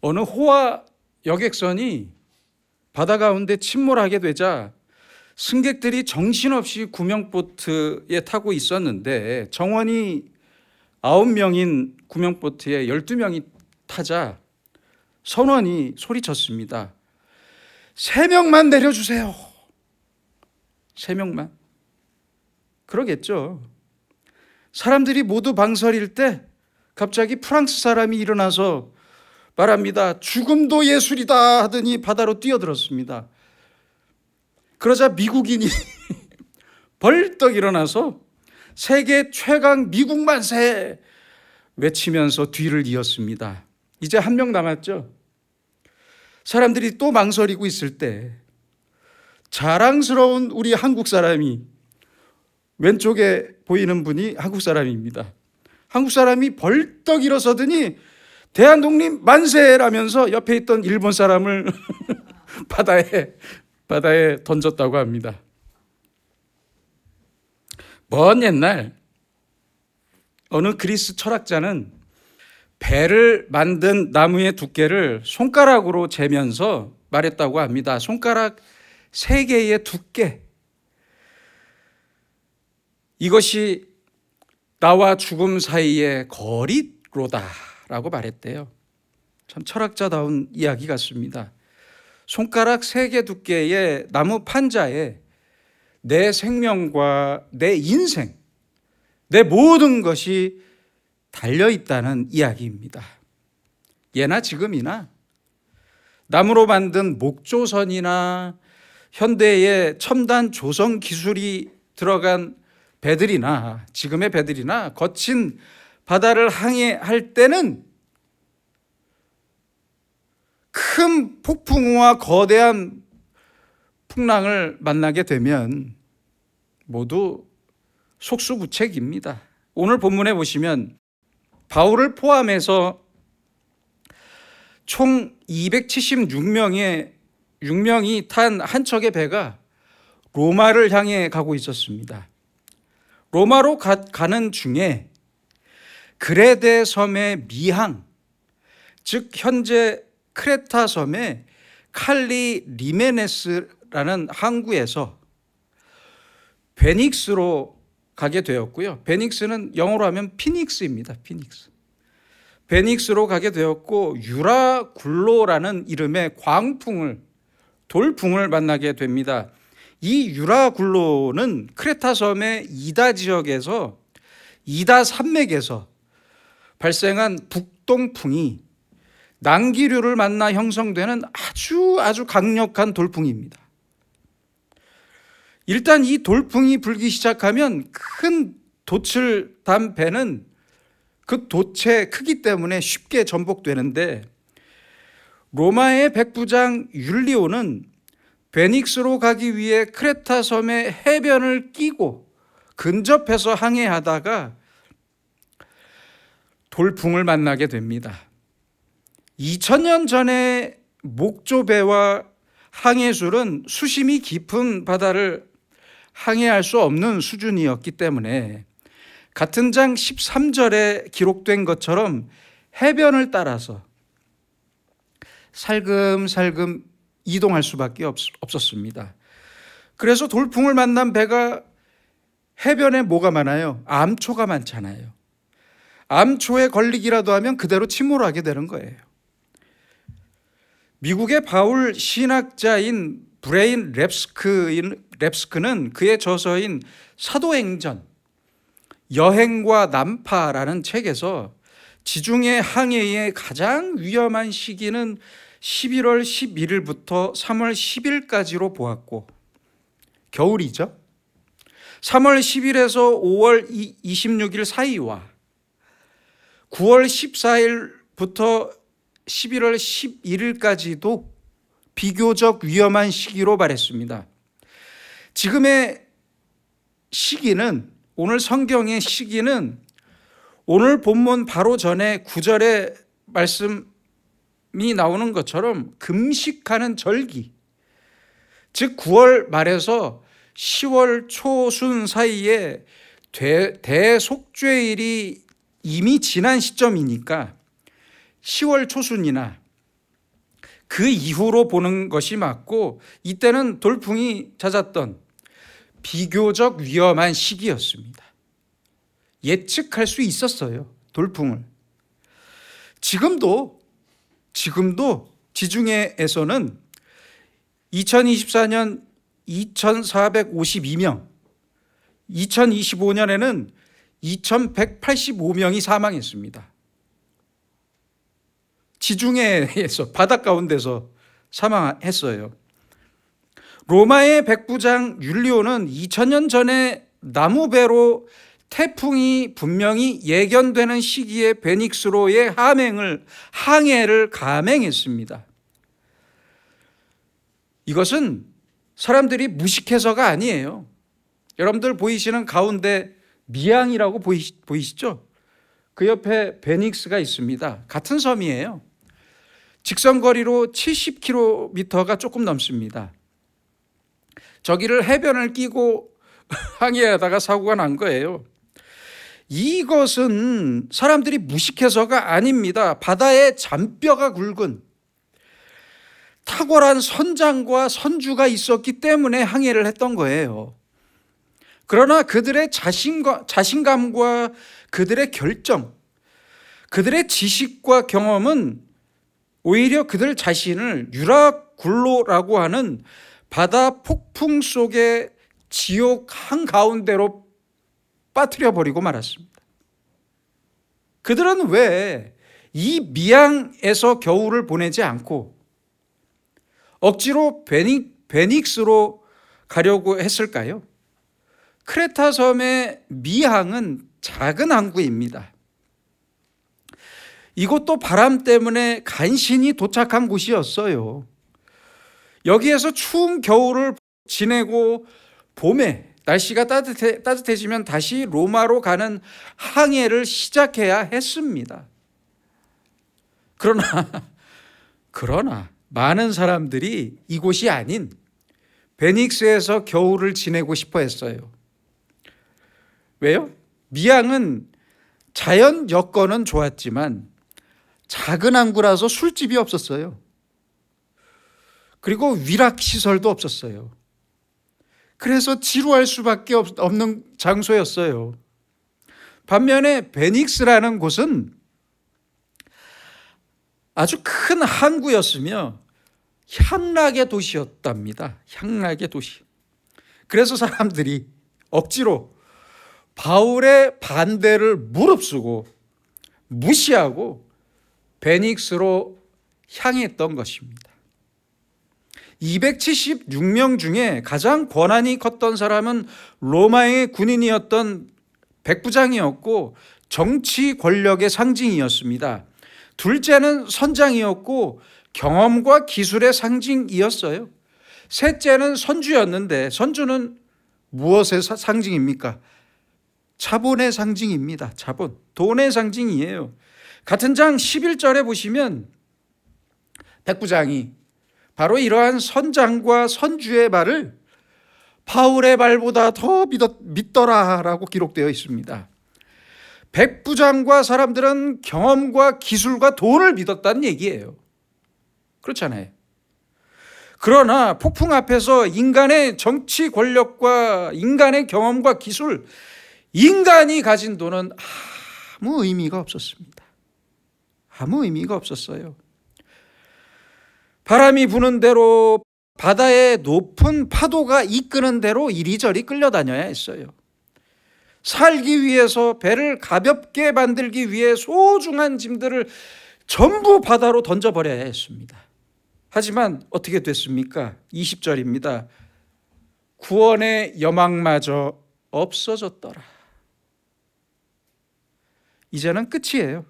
어느 호화 여객선이 바다 가운데 침몰하게 되자 승객들이 정신없이 구명보트에 타고 있었는데 정원이 9명인 구명보트에 12명이 타자 선원이 소리쳤습니다. 3명만 내려주세요. 3명만. 그러겠죠. 사람들이 모두 방설일 때 갑자기 프랑스 사람이 일어나서 말합니다. 죽음도 예술이다 하더니 바다로 뛰어들었습니다. 그러자 미국인이 벌떡 일어나서 세계 최강 미국 만세 외치면서 뒤를 이었습니다. 이제 1명 남았죠. 사람들이 또 망설이고 있을 때 자랑스러운 우리 한국 사람이, 왼쪽에 보이는 분이 한국 사람입니다. 한국 사람이 벌떡 일어서더니 대한독립 만세라면서 옆에 있던 일본 사람을 바다에 던졌다고 합니다. 먼 옛날 어느 그리스 철학자는 배를 만든 나무의 두께를 손가락으로 재면서 말했다고 합니다. 손가락 3개의 두께. 이것이 나와 죽음 사이의 거리로다라고 말했대요. 참 철학자다운 이야기 같습니다. 손가락 3개 두께의 나무 판자에 내 생명과 내 인생, 내 모든 것이 달려있다는 이야기입니다. 예나 지금이나 나무로 만든 목조선이나 현대의 첨단 조성 기술이 들어간 배들이나 지금의 배들이나 거친 바다를 항해할 때는 큰 폭풍우와 거대한 풍랑을 만나게 되면 모두 속수무책입니다. 오늘 본문에 보시면 바울을 포함해서 총 276명이 탄 한 척의 배가 로마를 향해 가고 있었습니다. 로마로 가는 중에 그레데 섬의 미항, 즉 현재 크레타 섬의 칼리 리메네스라는 항구에서 베닉스로 가게 되었고요. 베닉스는 영어로 하면 피닉스입니다. 피닉스. 베닉스로 가게 되었고 유라굴로라는 이름의 돌풍을 만나게 됩니다. 이 유라굴로는 크레타 섬의 이다 지역에서 이다 산맥에서 발생한 북동풍이 난기류를 만나 형성되는 아주 강력한 돌풍입니다. 일단 이 돌풍이 불기 시작하면 큰 돛을 단 배는 그 돛의 크기 때문에 쉽게 전복되는데 로마의 백부장 율리오는 베닉스로 가기 위해 크레타 섬의 해변을 끼고 근접해서 항해하다가 돌풍을 만나게 됩니다. 2000년 전에 목조배와 항해술은 수심이 깊은 바다를 항해할 수 없는 수준이었기 때문에 같은 장 13절에 기록된 것처럼 해변을 따라서 살금살금 이동할 수밖에 없었습니다. 그래서 돌풍을 만난 배가 해변에 뭐가 많아요? 암초가 많잖아요. 암초에 걸리기라도 하면 그대로 침몰하게 되는 거예요. 미국의 바울 신학자인 브레인 랩스크는 그의 저서인 사도행전 여행과 난파라는 책에서 지중해 항해의 가장 위험한 시기는 11월 11일부터 3월 10일까지로 보았고 겨울이죠. 3월 10일에서 5월 26일 사이와 9월 14일부터 11월 11일까지도 비교적 위험한 시기로 말했습니다. 지금의 시기는, 오늘 성경의 시기는 오늘 본문 바로 전에 9절에 말씀이 나오는 것처럼 금식하는 절기, 즉 9월 말에서 10월 초순 사이에 대속죄일이 이미 지난 시점이니까 10월 초순이나 그 이후로 보는 것이 맞고, 이때는 돌풍이 잦았던 비교적 위험한 시기였습니다. 예측할 수 있었어요, 돌풍을. 지금도 지중해에서는 2024년 2,452명, 2025년에는 2,185명이 사망했습니다. 지중해에서, 바다 가운데서 사망했어요. 로마의 백부장 율리오는 2000년 전에 나무배로 태풍이 분명히 예견되는 시기에 베닉스로의 항해를 감행했습니다. 이것은 사람들이 무식해서가 아니에요. 여러분들 보이시는 가운데 미항이라고 보이시죠? 그 옆에 베닉스가 있습니다. 같은 섬이에요. 직선거리로 70km가 조금 넘습니다. 저기를 해변을 끼고 항해하다가 사고가 난 거예요. 이것은 사람들이 무식해서가 아닙니다. 바다의 잔뼈가 굵은 탁월한 선장과 선주가 있었기 때문에 항해를 했던 거예요. 그러나 그들의 자신감과 그들의 결정, 그들의 지식과 경험은 오히려 그들 자신을 유라굴로라고 하는 바다 폭풍 속의 지옥 한가운데로 빠뜨려 버리고 말았습니다. 그들은 왜 이 미항에서 겨울을 보내지 않고 억지로 베닉스로 가려고 했을까요? 크레타 섬의 미항은 작은 항구입니다. 이곳도 바람 때문에 간신히 도착한 곳이었어요. 여기에서 추운 겨울을 지내고 봄에 날씨가 따뜻해지면 다시 로마로 가는 항해를 시작해야 했습니다. 그러나 많은 사람들이 이곳이 아닌 베닉스에서 겨울을 지내고 싶어 했어요. 왜요? 미항은 자연 여건은 좋았지만 작은 항구라서 술집이 없었어요. 그리고 위락시설도 없었어요. 그래서 지루할 수밖에 없는 장소였어요. 반면에 베닉스라는 곳은 아주 큰 항구였으며 향락의 도시였답니다. 향락의 도시. 그래서 사람들이 억지로 바울의 반대를 무릅쓰고 무시하고 베닉스로 향했던 것입니다. 276명 중에 가장 권한이 컸던 사람은 로마의 군인이었던 백부장이었고 정치 권력의 상징이었습니다. 둘째는 선장이었고 경험과 기술의 상징이었어요. 셋째는 선주였는데 선주는 무엇의 상징입니까? 자본의 상징입니다. 자본, 돈의 상징이에요. 같은 장 11절에 보시면 백부장이 바로 이러한 선장과 선주의 말을 바울의 말보다 더 믿더라라고 기록되어 있습니다. 백부장과 사람들은 경험과 기술과 돈을 믿었다는 얘기예요. 그렇잖아요. 그러나 폭풍 앞에서 인간의 정치 권력과 인간의 경험과 기술, 인간이 가진 돈은 아무 의미가 없었습니다. 아무 의미가 없었어요. 바람이 부는 대로, 바다의 높은 파도가 이끄는 대로 이리저리 끌려다녀야 했어요. 살기 위해서, 배를 가볍게 만들기 위해 소중한 짐들을 전부 바다로 던져버려야 했습니다. 하지만 어떻게 됐습니까? 20절입니다. 구원의 여망마저 없어졌더라. 이제는 끝이에요.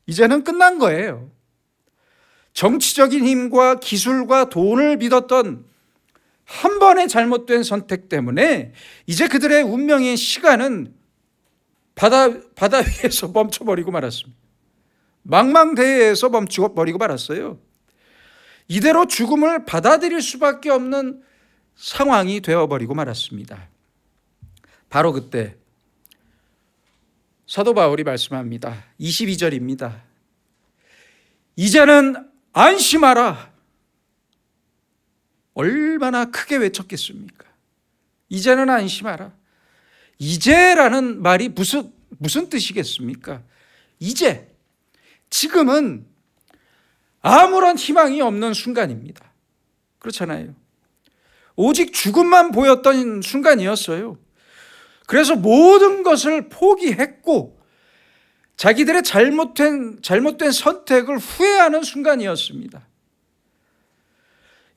이제는 끝난 거예요. 정치적인 힘과 기술과 돈을 믿었던 한 번의 잘못된 선택 때문에 이제 그들의 운명의 시간은 바다 위에서 멈춰버리고 말았습니다. 망망대해에서 멈춰버리고 말았어요. 이대로 죽음을 받아들일 수밖에 없는 상황이 되어버리고 말았습니다. 바로 그때 사도 바울이 말씀합니다. 22절입니다. 이제는 안심하라. 얼마나 크게 외쳤겠습니까? 이제는 안심하라. 이제라는 말이 무슨 뜻이겠습니까? 이제, 지금은 아무런 희망이 없는 순간입니다. 그렇잖아요. 오직 죽음만 보였던 순간이었어요. 그래서 모든 것을 포기했고 자기들의 잘못된 선택을 후회하는 순간이었습니다.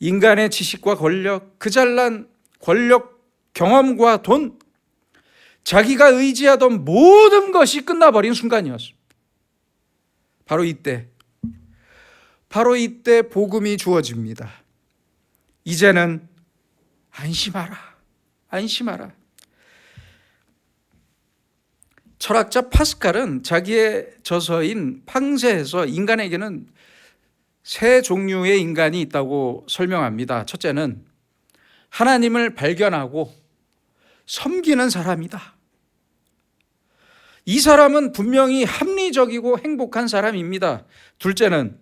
인간의 지식과 권력, 그 잘난 권력, 경험과 돈, 자기가 의지하던 모든 것이 끝나버린 순간이었습니다. 바로 이때 복음이 주어집니다. 이제는 안심하라. 안심하라. 철학자 파스칼은 자기의 저서인 팡세에서 인간에게는 세 종류의 인간이 있다고 설명합니다. 첫째는 하나님을 발견하고 섬기는 사람이다. 이 사람은 분명히 합리적이고 행복한 사람입니다. 둘째는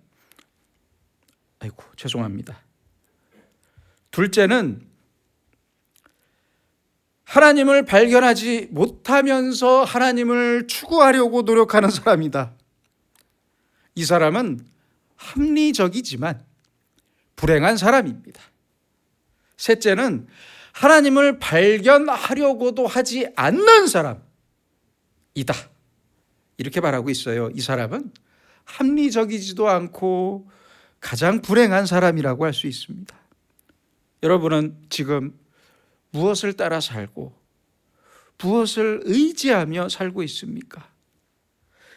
하나님을 발견하지 못하면서 하나님을 추구하려고 노력하는 사람이다. 이 사람은 합리적이지만 불행한 사람입니다. 셋째는 하나님을 발견하려고도 하지 않는 사람이다. 이렇게 말하고 있어요. 이 사람은 합리적이지도 않고 가장 불행한 사람이라고 할 수 있습니다. 여러분은 지금 무엇을 따라 살고 무엇을 의지하며 살고 있습니까?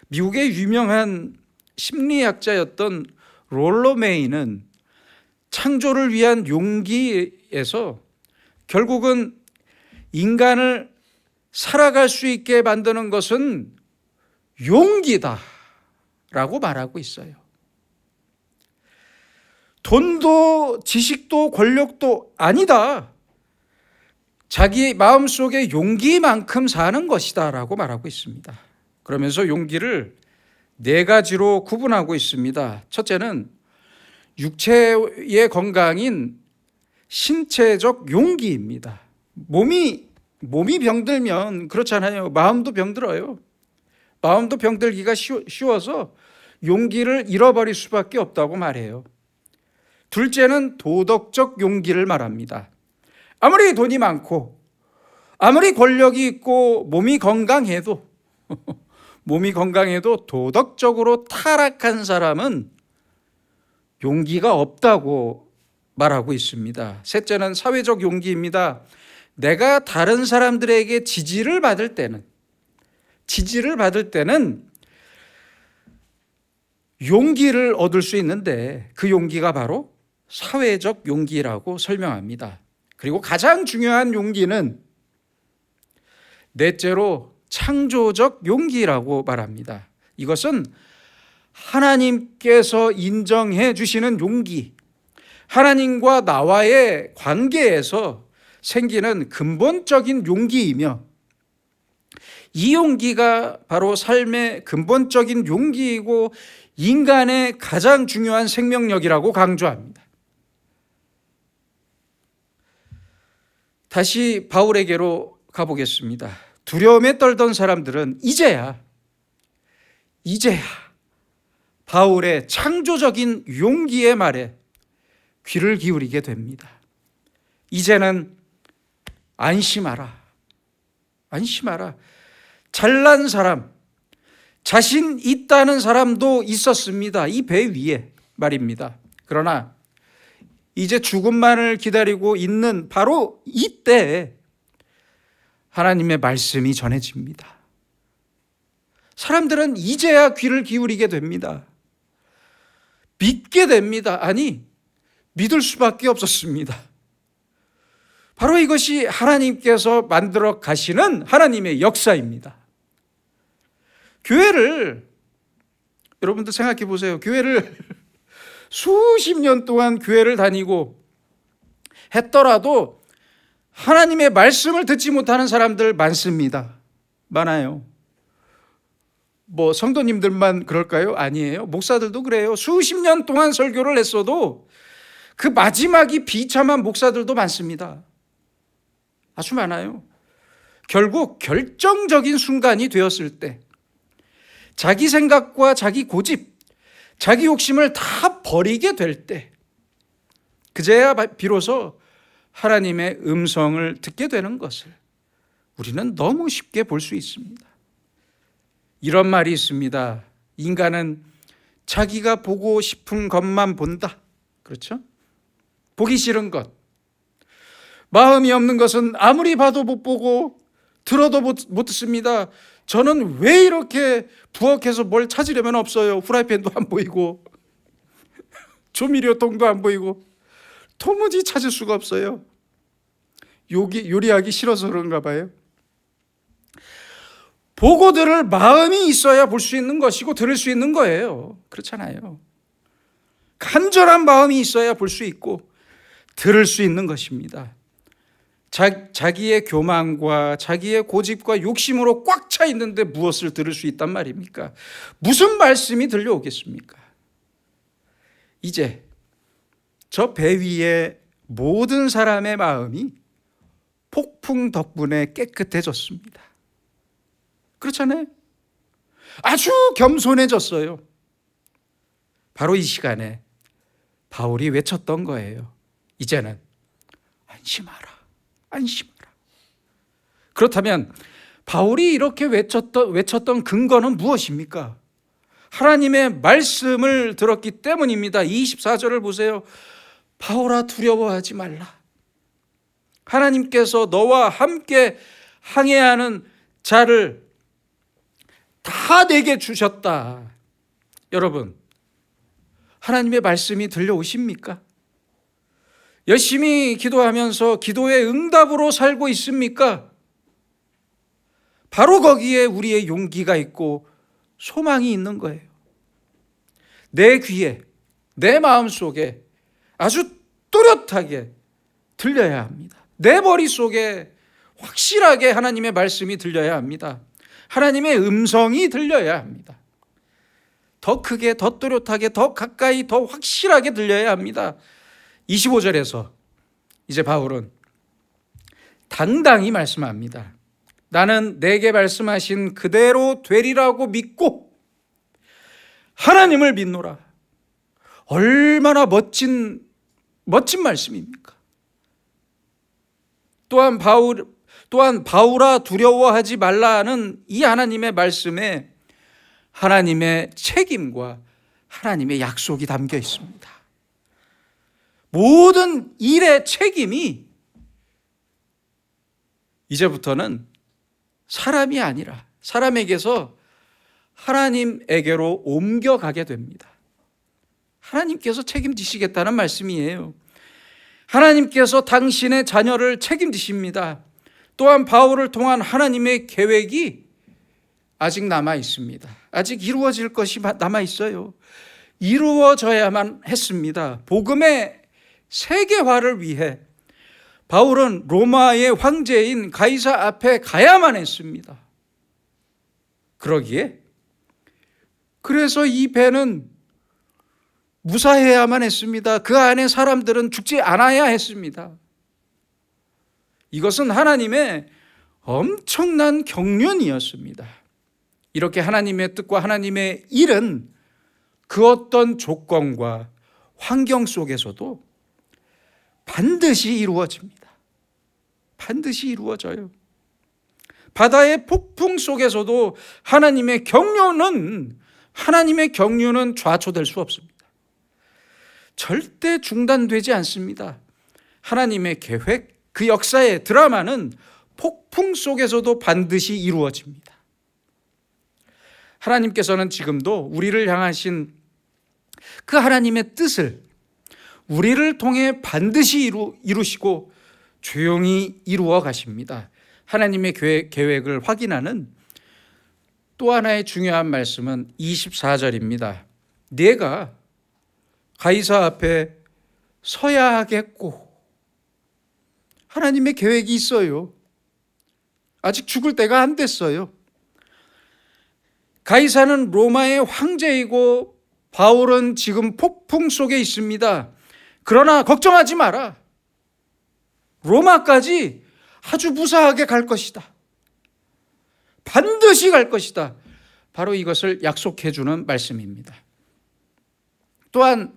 미국의 유명한 심리학자였던 롤러 메이는 창조를 위한 용기에서 결국은 인간을 살아갈 수 있게 만드는 것은 용기다 라고 말하고 있어요. 돈도 지식도 권력도 아니다. 자기 마음속에 용기만큼 사는 것이다 라고 말하고 있습니다. 그러면서 용기를 네 가지로 구분하고 있습니다. 첫째는 육체의 건강인 신체적 용기입니다. 몸이 병들면 그렇잖아요. 마음도 병들어요. 마음도 병들기가 쉬워서 용기를 잃어버릴 수밖에 없다고 말해요. 둘째는 도덕적 용기를 말합니다. 아무리 돈이 많고 아무리 권력이 있고 몸이 건강해도 도덕적으로 타락한 사람은 용기가 없다고 말하고 있습니다. 셋째는 사회적 용기입니다. 내가 다른 사람들에게 지지를 받을 때는 용기를 얻을 수 있는데 그 용기가 바로 사회적 용기라고 설명합니다. 그리고 가장 중요한 용기는 넷째로 창조적 용기라고 말합니다. 이것은 하나님께서 인정해 주시는 용기, 하나님과 나와의 관계에서 생기는 근본적인 용기이며 이 용기가 바로 삶의 근본적인 용기이고 인간의 가장 중요한 생명력이라고 강조합니다. 다시 바울에게로 가보겠습니다. 두려움에 떨던 사람들은 이제야 바울의 창조적인 용기의 말에 귀를 기울이게 됩니다. 이제는 안심하라. 잘난 사람, 자신 있다는 사람도 있었습니다. 이 배 위에 말입니다. 그러나 이제 죽음만을 기다리고 있는 바로 이때 하나님의 말씀이 전해집니다. 사람들은 이제야 귀를 기울이게 됩니다. 믿게 됩니다. 아니, 믿을 수밖에 없었습니다. 바로 이것이 하나님께서 만들어 가시는 하나님의 역사입니다. 교회를, 여러분들 생각해 보세요. 교회를 수십 년 동안 교회를 다니고 했더라도 하나님의 말씀을 듣지 못하는 사람들 많습니다. 많아요. 뭐 성도님들만 그럴까요? 아니에요. 목사들도 그래요. 수십 년 동안 설교를 했어도 그 마지막이 비참한 목사들도 많습니다. 아주 많아요. 결국 결정적인 순간이 되었을 때 자기 생각과 자기 고집, 자기 욕심을 다 버리게 될 때 그제야 비로소 하나님의 음성을 듣게 되는 것을 우리는 너무 쉽게 볼 수 있습니다. 이런 말이 있습니다. 인간은 자기가 보고 싶은 것만 본다. 그렇죠? 보기 싫은 것. 마음이 없는 것은 아무리 봐도 못 보고 들어도 못 듣습니다. 저는 왜 이렇게 부엌에서 뭘 찾으려면 없어요. 후라이팬도 안 보이고 조미료통도 안 보이고 도무지 찾을 수가 없어요. 요리하기 싫어서 그런가 봐요. 보고 들을 마음이 있어야 볼 수 있는 것이고 들을 수 있는 거예요. 그렇잖아요. 간절한 마음이 있어야 볼 수 있고 들을 수 있는 것입니다. 자기의 교만과 자기의 고집과 욕심으로 꽉 차 있는데 무엇을 들을 수 있단 말입니까? 무슨 말씀이 들려오겠습니까? 이제 저 배 위의 모든 사람의 마음이 폭풍 덕분에 깨끗해졌습니다. 그렇잖아요. 아주 겸손해졌어요. 바로 이 시간에 바울이 외쳤던 거예요. 이제는 안심하라, 안심하라. 그렇다면 바울이 이렇게 외쳤던 근거는 무엇입니까? 하나님의 말씀을 들었기 때문입니다. 24절을 보세요. 바울아, 두려워하지 말라. 하나님께서 너와 함께 항해하는 자를 다 내게 주셨다. 여러분, 하나님의 말씀이 들려오십니까? 열심히 기도하면서 기도의 응답으로 살고 있습니까? 바로 거기에 우리의 용기가 있고 소망이 있는 거예요. 내 귀에, 내 마음속에 아주 또렷하게 들려야 합니다. 내 머릿속에 확실하게 하나님의 말씀이 들려야 합니다. 하나님의 음성이 들려야 합니다. 더 크게, 더 또렷하게, 더 가까이, 더 확실하게 들려야 합니다. 25절에서 이제 바울은 당당히 말씀합니다. 나는 내게 말씀하신 그대로 되리라고 믿고 하나님을 믿노라. 얼마나 멋진 말씀입니까? 또한 바울아 두려워하지 말라는 이 하나님의 말씀에 하나님의 책임과 하나님의 약속이 담겨 있습니다. 모든 일의 책임이 이제부터는 사람이 아니라 사람에게서 하나님에게로 옮겨가게 됩니다. 하나님께서 책임지시겠다는 말씀이에요. 하나님께서 당신의 자녀를 책임지십니다. 또한 바울을 통한 하나님의 계획이 아직 남아 있습니다. 아직 이루어질 것이 남아 있어요. 이루어져야만 했습니다. 복음의 세계화를 위해 바울은 로마의 황제인 가이사 앞에 가야만 했습니다. 그래서 이 배는 무사해야만 했습니다. 그 안에 사람들은 죽지 않아야 했습니다. 이것은 하나님의 엄청난 경륜이었습니다. 이렇게 하나님의 뜻과 하나님의 일은 그 어떤 조건과 환경 속에서도 반드시 이루어집니다. 반드시 이루어져요. 바다의 폭풍 속에서도 하나님의 경륜은 좌초될 수 없습니다. 절대 중단되지 않습니다. 하나님의 계획, 그 역사의 드라마는 폭풍 속에서도 반드시 이루어집니다. 하나님께서는 지금도 우리를 향하신 그 하나님의 뜻을 우리를 통해 반드시 이루시고 조용히 이루어 가십니다. 하나님의 계획을 확인하는 또 하나의 중요한 말씀은 24절입니다. 내가 가이사 앞에 서야 하겠고, 하나님의 계획이 있어요. 아직 죽을 때가 안 됐어요. 가이사는 로마의 황제이고 바울은 지금 폭풍 속에 있습니다. 그러나 걱정하지 마라. 로마까지 아주 무사하게 갈 것이다. 반드시 갈 것이다. 바로 이것을 약속해 주는 말씀입니다. 또한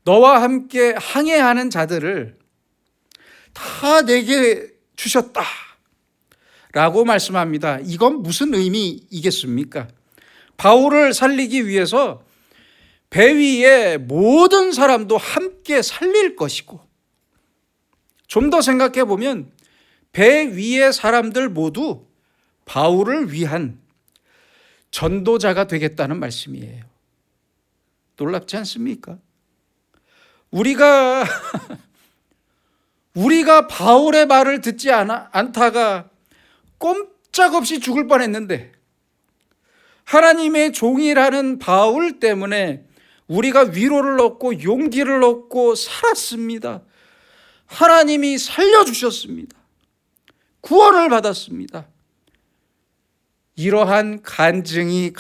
너와 함께 항해하는 자들을 다 내게 주셨다 라고 말씀합니다. 이건 무슨 의미이겠습니까? 바울을 살리기 위해서 배 위에 모든 사람도 함께 살릴 것이고, 좀 더 생각해 보면 배 위의 사람들 모두 바울을 위한 전도자가 되겠다는 말씀이에요. 놀랍지 않습니까? 우리가 바울의 말을 듣지 않다가 꼼짝없이 죽을 뻔했는데, 하나님의 종이라는 바울 때문에 우리가 위로를 얻고 용기를 얻고 살았습니다. 하나님이 살려주셨습니다. 구원을 받았습니다. 이러한 간증이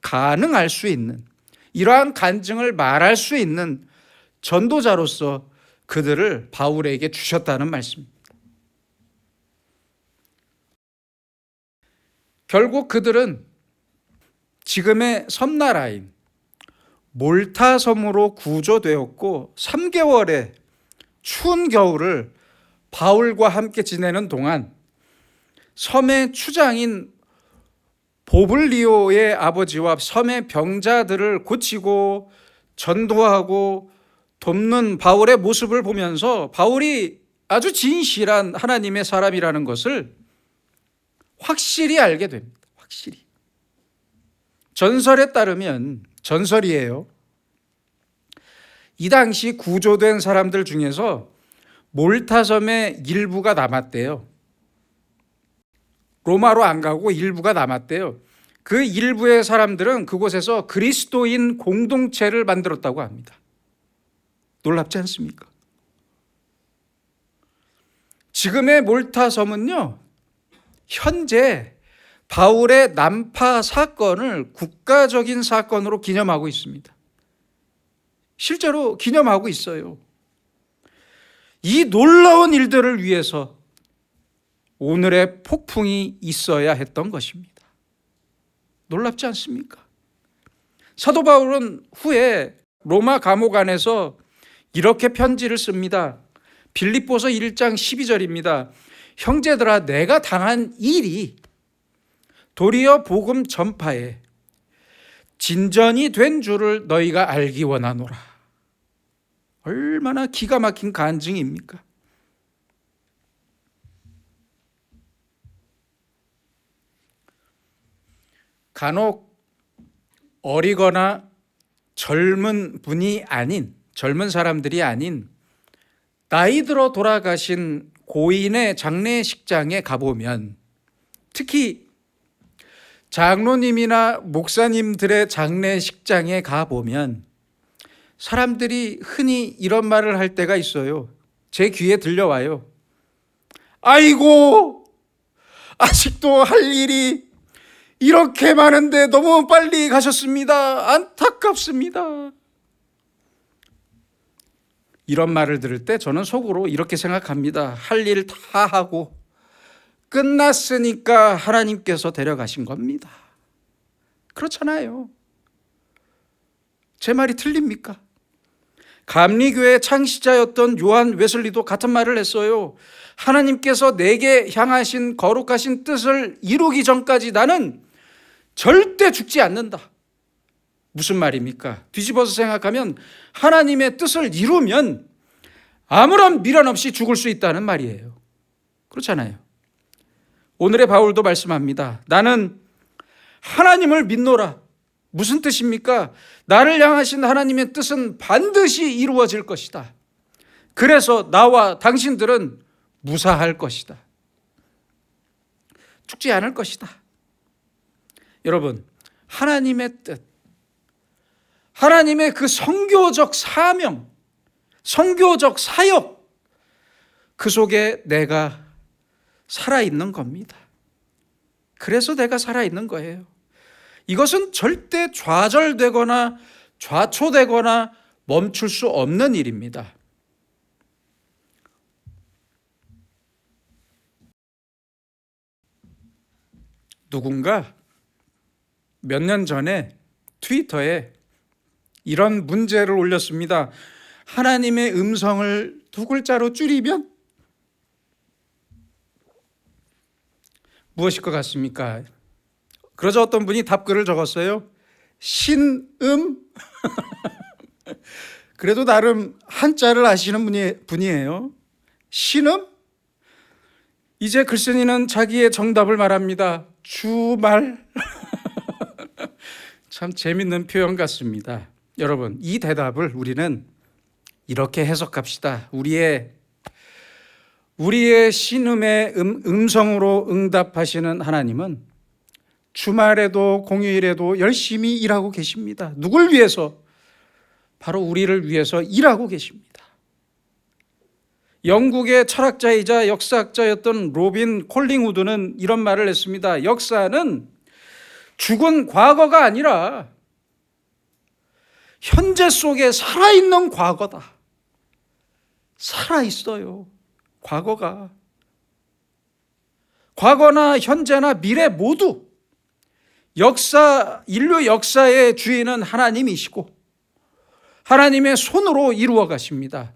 가능할 수 있는, 이러한 간증을 말할 수 있는 전도자로서 그들을 바울에게 주셨다는 말씀입니다. 결국 그들은 지금의 섬나라인 몰타 섬으로 구조되었고 3개월의 추운 겨울을 바울과 함께 지내는 동안 섬의 추장인 보블리오의 아버지와 섬의 병자들을 고치고 전도하고 돕는 바울의 모습을 보면서 바울이 아주 진실한 하나님의 사람이라는 것을 확실히 알게 됩니다. 확실히. 전설에 따르면, 전설이에요, 이 당시 구조된 사람들 중에서 몰타섬의 일부가 남았대요. 로마로 안 가고 일부가 남았대요. 그 일부의 사람들은 그곳에서 그리스도인 공동체를 만들었다고 합니다. 놀랍지 않습니까? 지금의 몰타섬은요, 현재 바울의 난파 사건을 국가적인 사건으로 기념하고 있습니다. 실제로 기념하고 있어요. 이 놀라운 일들을 위해서 오늘의 폭풍이 있어야 했던 것입니다. 놀랍지 않습니까? 사도 바울은 후에 로마 감옥 안에서 이렇게 편지를 씁니다. 빌립보서 1장 12절입니다. 형제들아, 내가 당한 일이 도리어 복음 전파에 진전이 된 줄을 너희가 알기 원하노라. 얼마나 기가 막힌 간증입니까? 간혹 어리거나 젊은 분이 아닌, 젊은 사람들이 아닌 나이 들어 돌아가신 고인의 장례식장에 가보면, 특히 장로님이나 목사님들의 장례식장에 가보면 사람들이 흔히 이런 말을 할 때가 있어요. 제 귀에 들려와요. 아이고, 아직도 할 일이 이렇게 많은데 너무 빨리 가셨습니다. 안타깝습니다. 이런 말을 들을 때 저는 속으로 이렇게 생각합니다. 할 일 다 하고 끝났으니까 하나님께서 데려가신 겁니다. 그렇잖아요. 제 말이 틀립니까? 감리교회 창시자였던 요한 웨슬리도 같은 말을 했어요. 하나님께서 내게 향하신 거룩하신 뜻을 이루기 전까지 나는 절대 죽지 않는다. 무슨 말입니까? 뒤집어서 생각하면 하나님의 뜻을 이루면 아무런 미련 없이 죽을 수 있다는 말이에요. 그렇잖아요. 오늘의 바울도 말씀합니다. 나는 하나님을 믿노라. 무슨 뜻입니까? 나를 향하신 하나님의 뜻은 반드시 이루어질 것이다. 그래서 나와 당신들은 무사할 것이다. 죽지 않을 것이다. 여러분, 하나님의 뜻, 하나님의 그 선교적 사명, 선교적 사역, 그 속에 내가 살아있는 겁니다. 그래서 내가 살아있는 거예요. 이것은 절대 좌절되거나 좌초되거나 멈출 수 없는 일입니다. 누군가 몇 년 전에 트위터에 이런 문제를 올렸습니다. 하나님의 음성을 두 글자로 줄이면 무엇일 것 같습니까? 그러자 어떤 분이 답글을 적었어요. 신음? 그래도 나름 한자를 아시는 분이에요. 신음? 이제 글쓴이는 자기의 정답을 말합니다. 주말. 참 재밌는 표현 같습니다. 여러분, 이 대답을 우리는 이렇게 해석합시다. 우리의 신음의 음성으로 응답하시는 하나님은 주말에도 공휴일에도 열심히 일하고 계십니다. 누굴 위해서? 바로 우리를 위해서 일하고 계십니다. 영국의 철학자이자 역사학자였던 로빈 콜링우드는 이런 말을 했습니다. 역사는 죽은 과거가 아니라 현재 속에 살아있는 과거다. 살아있어요. 과거가. 과거나 현재나 미래 모두 인류 역사의 주인은 하나님이시고 하나님의 손으로 이루어 가십니다.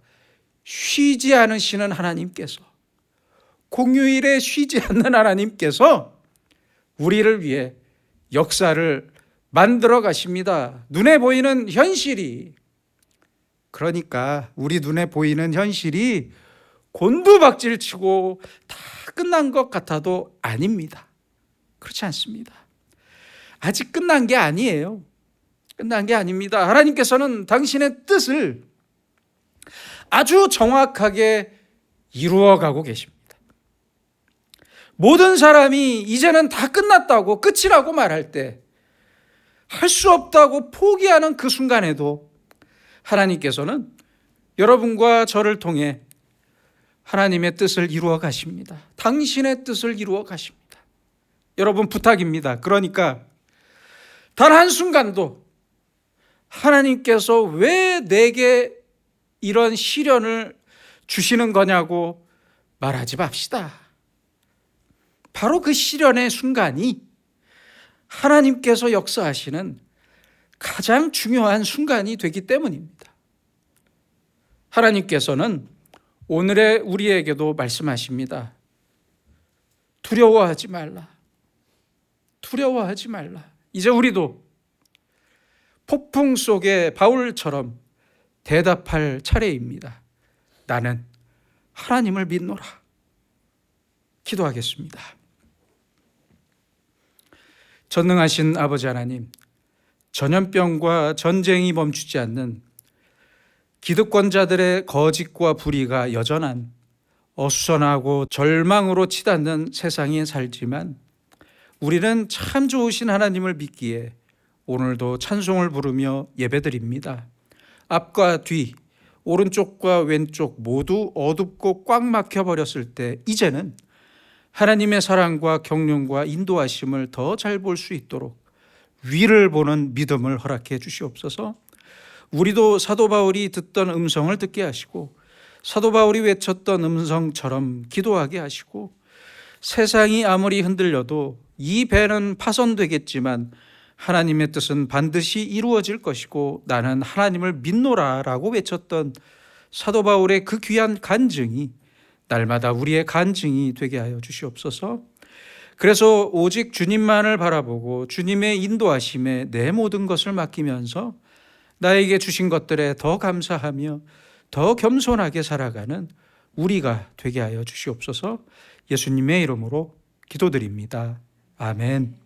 쉬지 않으시는 하나님께서, 공휴일에 쉬지 않는 하나님께서 우리를 위해 역사를 만들어 가십니다. 눈에 보이는 현실이, 그러니까 우리 눈에 보이는 현실이 곤두박질치고 다 끝난 것 같아도 아닙니다. 그렇지 않습니다. 아직 끝난 게 아니에요. 끝난 게 아닙니다. 하나님께서는 당신의 뜻을 아주 정확하게 이루어가고 계십니다. 모든 사람이 이제는 다 끝났다고, 끝이라고 말할 때, 할 수 없다고 포기하는 그 순간에도 하나님께서는 여러분과 저를 통해 하나님의 뜻을 이루어 가십니다. 당신의 뜻을 이루어 가십니다. 여러분, 부탁입니다. 그러니까 단 한순간도 하나님께서 왜 내게 이런 시련을 주시는 거냐고 말하지 맙시다. 바로 그 시련의 순간이 하나님께서 역사하시는 가장 중요한 순간이 되기 때문입니다. 하나님께서는 오늘의 우리에게도 말씀하십니다. 두려워하지 말라. 두려워하지 말라. 이제 우리도 폭풍 속의 바울처럼 대답할 차례입니다. 나는 하나님을 믿노라. 기도하겠습니다. 전능하신 아버지 하나님, 전염병과 전쟁이 멈추지 않는 기득권자들의 거짓과 불의가 여전한 어수선하고 절망으로 치닫는 세상에 살지만 우리는 참 좋으신 하나님을 믿기에 오늘도 찬송을 부르며 예배드립니다. 앞과 뒤, 오른쪽과 왼쪽 모두 어둡고 꽉 막혀버렸을 때 이제는 하나님의 사랑과 경륜과 인도하심을 더 잘 볼 수 있도록 위를 보는 믿음을 허락해 주시옵소서. 우리도 사도 바울이 듣던 음성을 듣게 하시고 사도 바울이 외쳤던 음성처럼 기도하게 하시고 세상이 아무리 흔들려도 이 배는 파손되겠지만 하나님의 뜻은 반드시 이루어질 것이고 나는 하나님을 믿노라라고 외쳤던 사도 바울의 그 귀한 간증이 날마다 우리의 간증이 되게 하여 주시옵소서. 그래서 오직 주님만을 바라보고 주님의 인도하심에 내 모든 것을 맡기면서 나에게 주신 것들에 더 감사하며 더 겸손하게 살아가는 우리가 되게 하여 주시옵소서. 예수님의 이름으로 기도드립니다. 아멘.